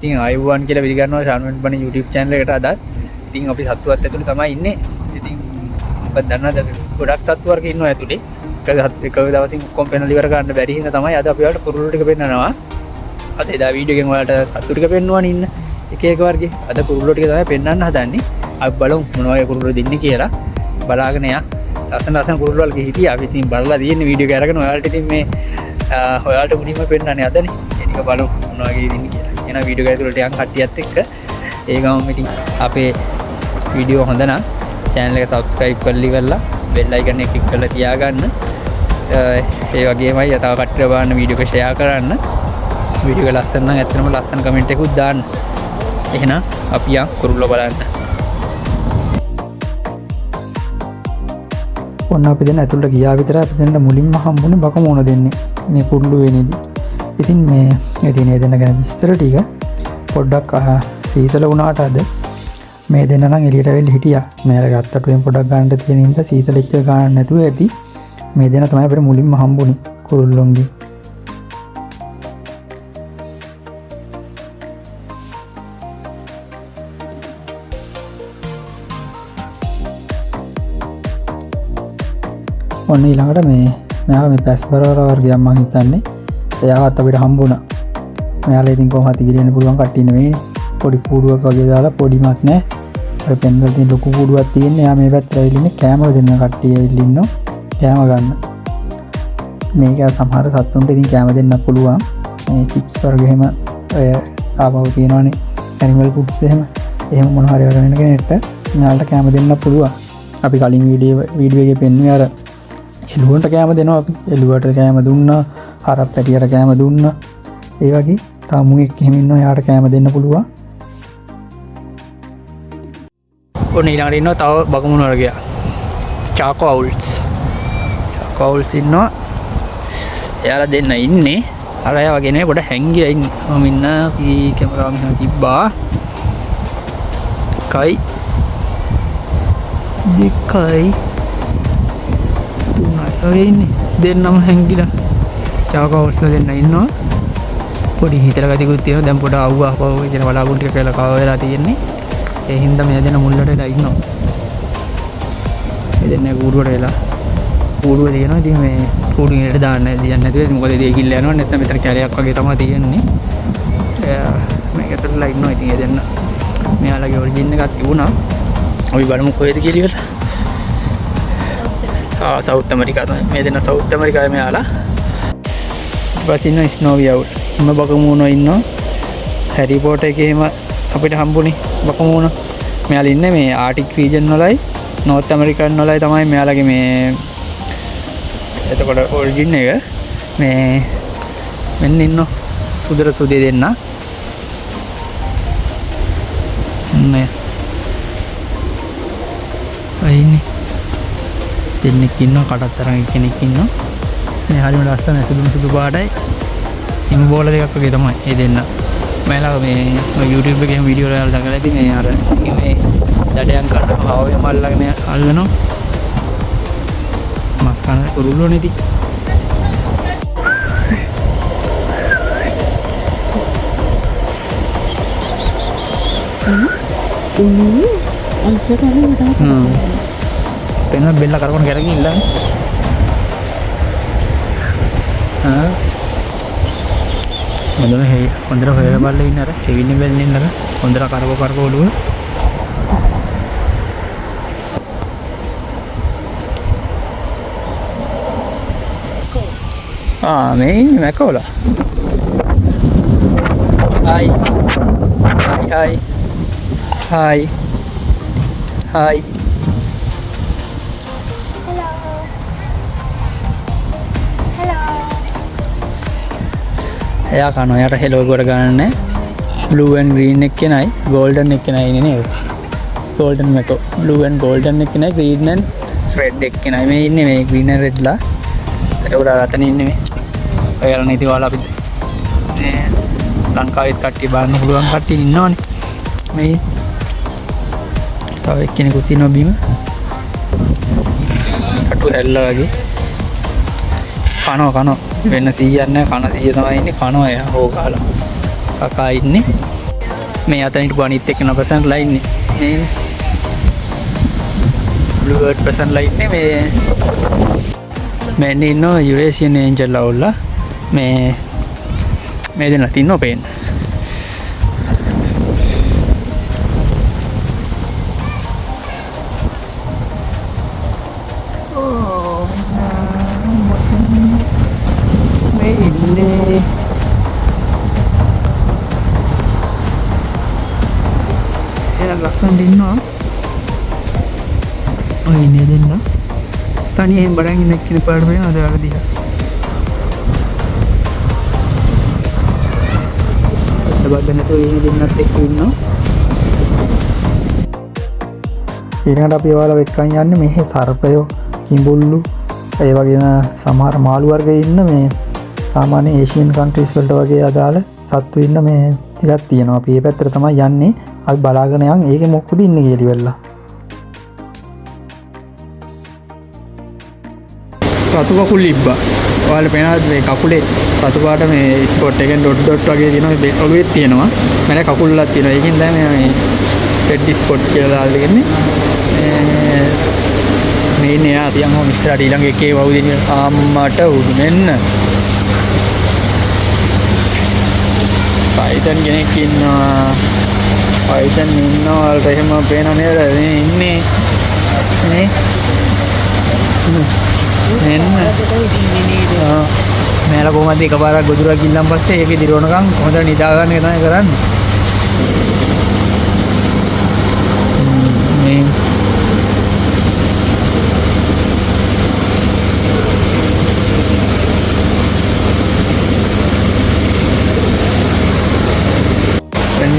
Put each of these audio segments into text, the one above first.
ඉතින් ආයුබෝවන් කියලා පිළිගන්නවා ශාන්වින් බණ YouTube channel එකට අදත්. ඉතින් අපි සත්තුවත් ඇතුලේ තමයි ඉන්නේ. ඉතින් ඔබ දන්නවද ගොඩක් සත්තු වර්ග ඉන්නවා ඇතුලේ. එක දවසින් ඔක්කොම පෙන්වලා ඉවර ගන්න බැරි හින්දා තමයි අද අපි ඔයාලට කුරුල්ලෝ ටික පෙන්නනවා. අද එදා වීඩියෝ එකෙන් ඔයාලට සත්තු ටික පෙන්වන්න ඉන්න. එක එක වර්ගේ. අද කුරුල්ලෝ ටික තමයි පෙන්වන්න හදන්නේ. අපි බලමු මොන වගේ කුරුල්ලෝ දෙන්නේ කියලා. බලාගෙන යන්න. ලස්සන කුරුල්ලෝ වලගේ හිටියා. අපි ඉතින් බලලා තියෙන්නේ වීඩියෝ එක අරගෙන ඔයාලට ඉතින් මේ ඔයාලට මුලින්ම පෙන්නන්නේ අදනේ. ඒක බලමු මොන වගේ දෙන්නේ කියලා. එහෙනම් වීඩියෝ එක ඇතුළට යන් කට්ටියත් එක්ක ඒ ගමන් ඉතින් අපේ වීඩියෝ හොඳ නම් channel එක subscribe කරලා ඉවරලා bell icon එක click කරලා තියාගන්න. ඒ වගේමයි තව කට්ටිය බලන්න වීඩියෝ එක share කරන්න. වීඩියෝ එක ලස්සන නම් ඇත්තටම ලස්සන කමෙන්ට් එකකුත් දාන්න. එහෙනම් අපි යන් කුරුල්ලෝ බලන්න. ඔන්න අපි දැන් ඇතුළට ගියා විතර අපි දැන් මුලින්ම හම්බුනේ බකමෝන දෙන්නේ මේ කුරුළු වෙනේදී. ඉතින් මේ ඉතින් මේ දෙන්න ගැන විස්තර ටික පොඩ්ඩක් සීතල වුණාට අද මේ දෙන්න නම් එළියට වෙලා හිටියා. මෙයාලා ගත්තටුවෙන් පොඩ්ඩක් ගන්න තියෙන හින්දා සීතල එච්චර ගන්න නැතුව ඇති. මේ දෙන්න තමයි අපිට මුලින්ම හම්බුනේ කුරුල්ලොන්ගේ. ඔන්න ඊළඟට මෙයා මේ පැස්බරවල වර්ගයක් මං හිතන්නේ එයාවත් අපිට හම්බුණා. මෙයාලා ඉතින් කොහොමද ගිලින්න පුළුවන් කට්ටිය නෙවෙයි. පොඩි කූඩුවක් වගේ දාලා පොඩිමත් නෑ. ඔය පෙන්වල තියෙන ලොකු කූඩුවක් තියෙන්නේ. එයා මේ පැත්තට ඇවිල්ලා ඉන්නේ කෑම දෙන්න කට්ටිය ඇවිල්ලා ඉන්නවා. කෑම ගන්න. මේක සමහර සත්තුන්ට ඉතින් කෑම දෙන්න පුළුවන්. මේ චිප්ස් වර්ග එහෙම ඔය ආපහු තියෙනවනේ. ඇනිමල් ෆුඩ්ස් එහෙම මොන හරි අරගෙන ඉන්න කෙනෙක්ට මෙයාලට කෑම දෙන්න පුළුවන්. අපි කලින් වීඩියෝ එකේ පෙන්වුවේ අර එළුවන්ට කෑම දෙනවා අපි. එළුවට කෑම දුන්නා, හරක් පැටියට කෑම දුන්නා. ඒ වගේ තව මුගෙක් එහෙම ඉන්නවා යාට කෑම දෙන්න පුළුවන්. ඔන්න ඊළඟට ඉන්නවා තව බකමුණු වර්ගයක්. චාකෝ අවුල්ස්. චාකෝ අවුල්ස් ඉන්නවා. එයාලා දෙන්න ඉන්නේ. අර අය වගේ නෙවෙයි පොඩ හැංගිලා ඉන්නේ. මම ඉන්න කැමරාව මෙහෙම තිබ්බා. කයි දෙකයි ඔය ඉන්නේ දෙන්නම හැංගිලා චාකෝ අවුල්ස් දෙන්න ඉන්නවා. පොඩි හිතල ගතියකුත් තියෙනවා. දැන් පොඩ අවුව අපව කියන බලාගුන් ටික කියලා කව වෙලා තියෙන්නේ. ඒ හින්දා මේ දෙන මුල්ලට වෙලා ඉන්නවා. මේ දෙන්නේ කූඩුවට වෙලා කූඩුව තියෙනවා. ඉතින් මේ කූඩුවෙන් එකට දාන්න දෙයක් නැතුව මොකද දෙය කිල්ල යනවා. නැත්නම් මෙතන කැලයක් වගේ තමයි තියෙන්නේ. මේක ඇතුළටලා ඉන්නවා. ඉතින් ඒ දෙන්න මෙයාලගේ ඔරිජින් එකක් තිබුණා. අපි බලමු කොහෙද කියලා. සවුත් ඇමරිකා තමයි. මේ දෙන්න සවුත් ඇමරිකාවේ මෙයාලා. ඊපස්සේ ඉන්න ස්නෝවි අවුල්. එම බකමූණෝ ඉන්නවා. හැරි පොටර් එකේ එහෙම අපිට හම්බුනේ බකමූණෝ. මෙයාලා ඉන්නේ මේ ආර්ටික් රීජන් වලයි නෝර්ත් ඇමරිකන් වලයි තමයි මෙයාලගේ මේ එතකොට ඔරිජින් එක. මේ මෙන්න ඉන්නෝ සුදර සුදේ දෙන්න. මේ අයිනේ දෙන්නෙක් ඉන්නවා. කටත් තරම් කෙනෙක් ඉන්නවා. මේ හරිම ලස්සන සුදු පාටයි. හිම බෝල දෙකක් වගේ තමයි ඒ දෙන්න. මයිලා මේ YouTube එකේ වීඩියෝ වල දාලා ඉතින් මේ අර මේ දඩයන් කන්න ආවේ මල්ලාගෙන අල්ලනවා. මස් කන කුරුල්ලෝ නෙති. පෙන බෙල්ල කරගෙන කරගෙන ඉල්ලන්නේ. හොඳට හොයලා බලලා ඉන්න අර හෙවින්නේ බෙල්ලෙන් අර හොඳට කරකෝ ඔළුව. මේ මැකෝලා. Hi. එයා කනවා. යාට හෙලෝ කොට ගන්න blue and green එක නයි golden එක නයි ඉන්නේ නේද? golden මැකෝ. blue and golden එක නයි green and red එක නයි මේ ඉන්නේ මේ green and red ලා. ඒක උඩ රතන ඉන්නේ මේ. ඔයාලා නේද ඔයාලා අපි මේ ලංකාවෙත් කට්ටිය බලන්න පුළුවන් කට්ටිය ඉන්නවනේ. මේ තව එක්කෙනෙකුත් ඉන්නවා බීම. කටු හැල්ලා වගේ. කනවා වෙන්න 100ක් නැහැ. කන 100 තමයි ඉන්නේ. කනවා එයා හො ගහලා. කකා ඉන්නේ. මේ අතනිට ගනිත් එක්කන ප්‍රසන්ට් ලයින් මේ බ්ලූ බර්ඩ් ප්‍රසන්ට් ලයින් මේ මෙන්න ඉන්නවා යුරේසියන් ඒන්ජල් අවුල්ලා මේ දෙන්නත් ඉන්නවා පේන්න. මේ ඉන්නේ ලස්සනට ඉන්නවා. ඔය ඉන්නේ දෙන්න. තනියෙන් බලන් ඉන්න කෙනෙක් පාඩ වෙනවද ඔයාලා දිහා? සද්ද බද්ද නැතුව ඉන්නේ දෙන්නත් එක්ක ඉන්නවා. ඊළඟට අපි ඔයාලා එක්කන් යන්නේ මේ සර්පයෝ, කිඹුල්ලු, ඒ වගේම සමහර මාළු වර්ග ඉන්න මේ සාමාන්‍ය ඒෂියන් කන්ට්‍රීස් වලට වගේ අදාළ සත්තු ඉන්න මේ ටිකක් තියෙනවා. අපි මේ පැත්තට තමයි යන්නේ. අපි බලාගෙන යන් ඒකේ මොකද ඉන්නේ කියලා ඉවරලා. රතු කකුල් ඉබ්බා. ඔයාලා පේනවාද මේ කකුලේ රතු පාට මේ ස්පොට් එකෙන් ඩොට් ඩොට් වගේ තියෙනවා මේ ඔළුවෙත් තියෙනවා. මම කකුල්ලක් තියෙනවා. ඒකෙන් තමයි මේ රෙඩ් ස්පොට් කියලා දාලා දෙන්නේ. මේ නේ ආතියන් හොම ඉස්සරහට ඊළඟ එකේ වව් දෙන ආම්මට උඩු මෙන්න. පයිතන් කෙනෙක් ඉන්නවා. පයිතන් ඉන්නවා වලට එහෙම පේනව නේද? මේ ඉන්නේ නේ. මෙන්න මේල කොහමද එකපාරක් ගොදුරක් ගිල්ලන් පස්සේ ඒකේ දිරවනකම් කොහොමද නිදා ගන්න එක තමයි කරන්නේ.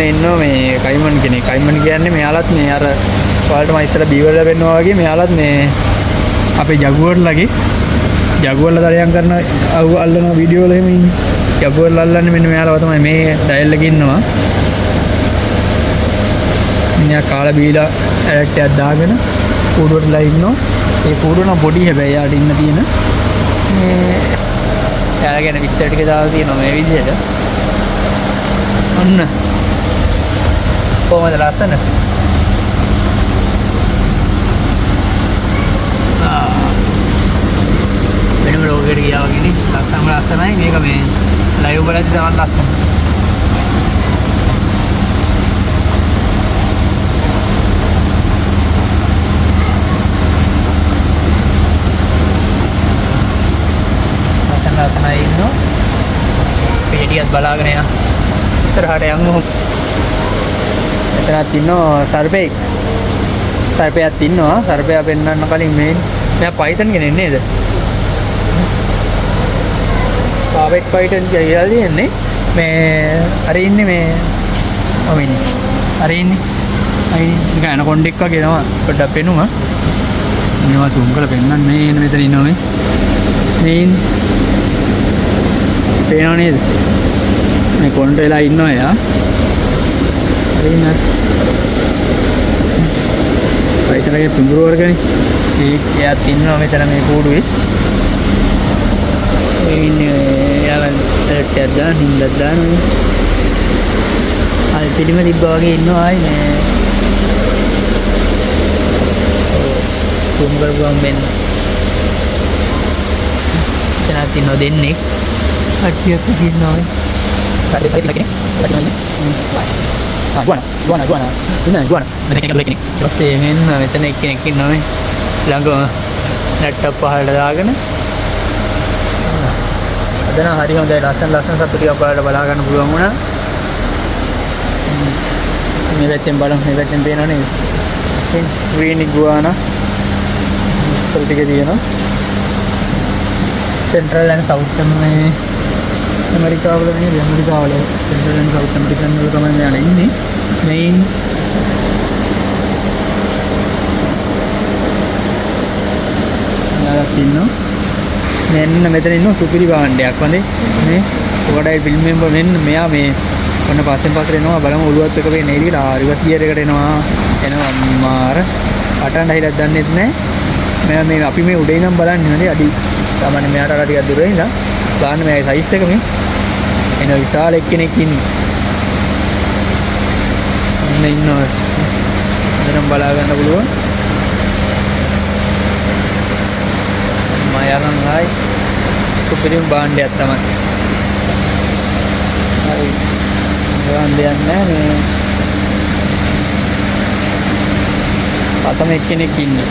මේ ඉන්නවා මේ කයිමන් කෙනෙක්. කයිමන් කියන්නේ මෙයාලත් මේ අර ඔයාලට මම ඉස්සෙල්ලා බීවර්ලා පෙන්නවා වගේ මෙයාලත් මේ අපේ ජගුවර්ලගේ ජගුවර්ලා දරයන් කරන අල්ලන වීඩියෝ වල එහෙම ඉන්නේ. ජගුවර්ලා අල්ලන්නේ මෙන්න මෙයාලව තමයි මේ ඩයල් එකේ ඉන්නවා. මිනිහා කාලා බීලා ඇලට් එකක් දාගෙන කූඩුවටලා ඉන්නවා. ඒ කූඩුව නම් පොඩි හැබැයි යාට ඉන්න තියෙන මේ යාලා ගැන විස්තර ටික දාලා තියෙනවා මේ විදිහට. ඔන්න කොහමද ලස්සන? වෙනම රෝගයට ගියා වගේ නේ. ලස්සනයි මේක මේ ලයිව් බලද්දි තමයි ලස්සන. ලස්සනයි ඉන්නවා. පිටියත් බලාගෙන යන ඉස්සරහට යමු. එතනත් ඉන්නවා සර්පෙක්. සර්පයක් ඉන්නවා. සර්පයා පෙන්වන්න කලින් මෙයා පයිතන් කෙනෙක් නේද? පාවෙක් පයිතන් කියලා කියන්නේ මේ අර ඉන්නේ මේ ඔමිනි. අර ඉන්නේ. අයින් ගාන කොණ්ඩෙක් වගේ තමයි පොඩ්ඩක් පෙනුවා. මේවා සූම් කරලා පෙන්නන්න මේ එන මෙතන ඉන්නවා මේ. මේ පේනව නේද? මේ කොණ්ඩ වෙලා ඉන්නවා එයා. හරිද? පයිතනගේ පිඹුරු වර්ගනේ. එයාත් ඉන්නවා මෙතන මේ කූඩුවේ. ඒ ඉන්නේ යාළුවා ටෙට් දාන හින්දා දානවා. අර පිළිම තිබ්බා වගේ ඉන්නවා ආයි මේ. සූම් කරපුවම මෙන්න. එතනත් ඉන්නවා දෙන්නේ. අක්කියක් ඉන්නවා මේ. ගුවන පස්සේ මෙන්න මෙතන එක්කෙනෙක් ඉන්නවා මේ ළඟ ලැප්ටොප් පහළට දාගෙන අද නම් හරි හොඳයි ලස්සන සතු ටිකක් බලලා බලා ගන්න පුළුවන් වුණා. මේ පැත්තෙන් බලමු. මේ පැත්තෙන් පේනව නේද? ග්‍රීන් ඉගුවානා ස්පෙල් ටික තියෙනවා. සෙන්ට්‍රල් ඇන්ඩ් සවුත් මේ ඇමරිකාවල නේ ඇමරිකාවල සෙන්ට්‍රල් ඇන්ඩ් සවුත් ඇමරිකන් වල තමයි මෙයාලා ඉන්නේ. මෙයින් යාලා ඉන්නවා. මෙන්න මෙතන ඉන්න සුපිරි භාණ්ඩයක් වන්දේ මේ ඔකටයි ෆිල්ම් එක මෙන්න මෙයා මේ ඔන්න පස්සෙන් පස්සට එනවා බලමු ඔළුවත් එක වෙන්නේ ඉරිලා රිවර්ස් ගියර් එකට එනවා මාර අටන්න හිලක් දන්නෙත් නැහැ. මෙයා මේ අපි මේ උඩේ ඉඳන් බලන්නේ නේ අඩි සාමාන්‍ය මෙයාට අර ටිකක් දුර ඉඳන් බලන්න මේ සයිස් එක මේ එන විශාල එක්කෙනෙක් ඉන්නේ. මේ ඉන්නවා මෙතන බලා ගන්න පුළුවන් මම යනම් ආයි සුපිරිම භාණ්ඩයක් තමයි හරි භාණ්ඩයක් නෑ මේ අතම එක්කෙනෙක් ඉන්නේ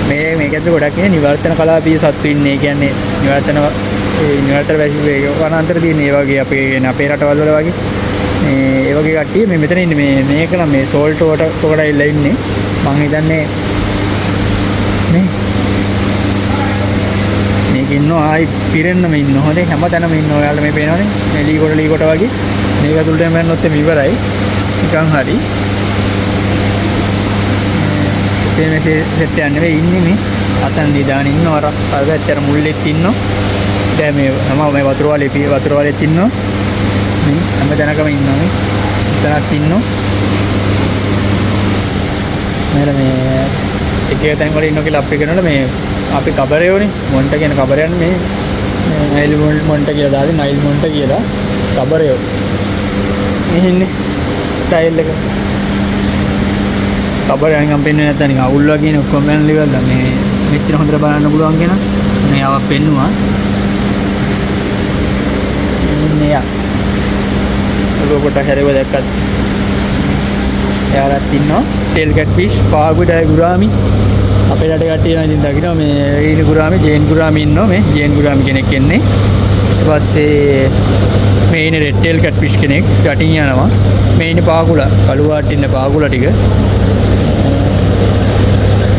මේක ඇතුලේ ගොඩක් ඉන්නේ නිවර්තන කලාපීය සත්තු ඉන්නේ. ඒ කියන්නේ නිවර්තන වැසි වනාන්තර තියෙන ඒ වගේ අපේ රටවල් වල වගේ ඒ වගේ කට්ටිය මේ මෙතන ඉන්නේ මේක නම් මේ සෝල්ට් වෝටර් කොකඩයිල් ඉන්නේ. මම හිතන්නේ මේක ඉන්නවා ආයි පිරෙන්නම ඉන්න හොඳේ හැමතැනම ඉන්නවා. ඔයාලට මේ පේනවනේ මේ ලී කොට වගේ මේක ඇතුළට යන්නොත් එමෙ ඉවරයි නිකන් හරි මේ සෙට් යන්නේ නෙවෙයි ඉන්නේ මේ අතන දිදාන ඉන්නවා අර පැත්තට මුල්ලෙත් ඉන්නවා. දැන් මේ මේ වතුර වලෙත් ඉන්නවා. මේ හැම තැනකම ඉන්නවා මේ. ඉතනක් ඉන්නවා. මේ එක තැන් වල ඉන්නවා කියලා අපි කරනකොට මේ අපි කබරයෝනේ මොන්ට කියන කබරයන්නේ මේ නයිල් මොන්ට කියලා දාලා නයිල් මොන්ට කියලා කබරයෝ. මේ ඉන්නේ ස්ටයිල් එක. කබරයන් නම් පෙන්වන්නේ නැත්නම් නිකන් අවුල් වගේ නේ ඔක්කොම යන ලෙවල් දා මේ මෙච්චර හොඳට බලන්න පුළුවන් කෙනා මේ ආව පෙන්නුවා ඉන්නේ යා ලෝකට හැරෙව දැක්කත් එයාලත් ඉන්නවා ටේල් කැට් ෆිෂ් පාගුඩයි ගුරාමි අපේ රටේ කට්ටිය නම් ඉතින් දකිනවා මේ ඊන ගුරාමි ජේන් ගුරාමි ඉන්නවා මේ ජේන් ගුරාමි කෙනෙක් එන්නේ ඊට පස්සේ මේ ඉන්නේ රෙඩ් ටේල් කැට් ෆිෂ් කෙනෙක් යටින් යනවා මේ ඉන්නේ පාගුලා කළුවාට ඉන්න පාගුලා ටික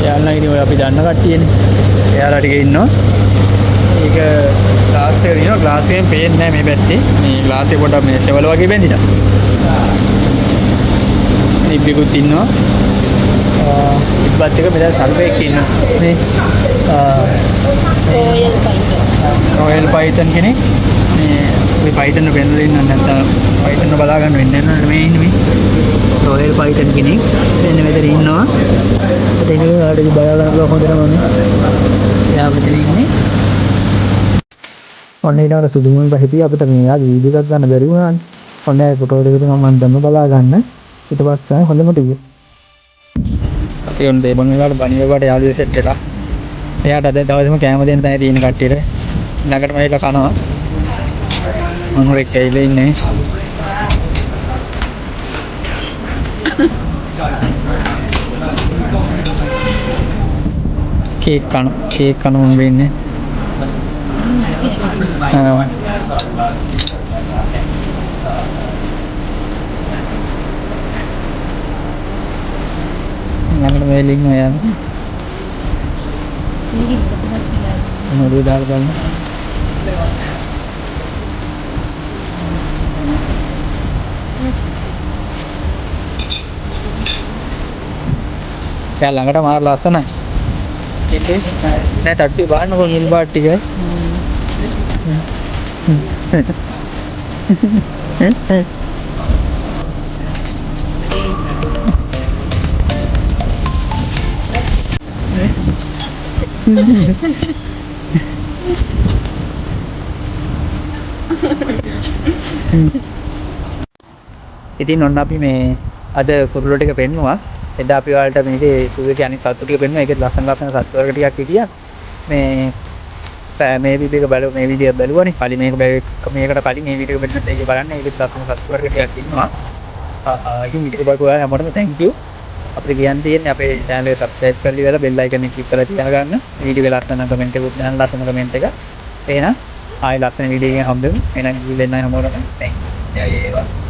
යාළුවා ඉතින් ඔය අපි දන්න කට්ටියනේ. එයාලා ටික ඉන්නවා. ඒක ග්ලාස් එක දිනවා ග්ලාස් එකෙන් පේන්නේ නැහැ මේ පැත්තේ. මේ ග්ලාස් එක පොඩ්ඩක් මේ සෙවල වගේ බැඳිලා. නිබ්බිකුත් ඉන්නවා. ඉබ්බත් එක මෙතන සර්වයක් ඉන්නවා. මේ රොයල් පයිතන් කෙනෙක්. මේ පයිතන් බැඳලා ඉන්න නැත්නම් පයිතන් බලා ගන්න වෙන්නේ නැහැ මේ ඉන්නේ මේ. රොයල් පයිතන් කෙනෙක් මෙන්න මෙතන ඉන්නවා. ඒක ආඩි බලලා හොඳටම මේ. එයා මෙතන ඉන්නේ. ඔන්න ඊට සුදුමුන් පහිපිය අපිට මේ ආගේ වීඩියෝ එකක් ගන්න බැරි වුණානේ. ඔන්න ඒ ෆොටෝ දෙක තුන මම දැම්ම බලා ගන්න. ඊට පස්සේ තමයි හොඳම ටික. අපි ඔන්න දෙබන් වෙලාවට බණිවකට යාළුවෝ සෙට් වෙලා. එයාට අද දවසේම කැම දෙන්න තමයි තියෙන කට්ටියට. ළඟටම ඇවිල්ලා කනවා. මම රෙක් ඇවිල්ලා ඉන්නේ. කේක් කන මම වෙන්නේ. ළඟට මේලින් යනවා. මොකද දාලා බලන්න. දැන් ළඟට මාර ලස්සනයි. ඉතින් නෑ තට්ටි බලන්නකෝ නිල් බාට් ටික. ඉතින් ඔන්න අපි මේ අද කුරුල්ලෝ ටික පෙන්නුවා. එදා අපි ඔයාලට මේකේ සුදුකේ අනිත් සත්තු ටික පෙන්නුවා. ඒකේ ලස්සන සත්තු වර්ග ටිකක් හිටියා. මේ වීඩියෝ එක බලුවානේ. කලින් මේකට කලින් මේ වීඩියෝ එක බැලුවත් ඒක බලන්න. ඒකේ ලස්සන සත්තු වර්ග ටිකක් ඉන්නවා. ඉතින් වීඩියෝ බලපු ඔයාලා හැමෝටම thank you. අපිට කියන්න තියෙන්නේ අපේ channel එක subscribe කරලා ඉවරලා bell icon එක click කරලා තියාගන්න. වීඩියෝ එක ලස්සන comment එකක් දාන්න ලස්සන comment එක. එහෙනම් ආයෙ ලස්සන වීඩියෝ එකකින් හම්බෙමු. එහෙනම් ඉතින් දෙන්නයි හැමෝටම thank you.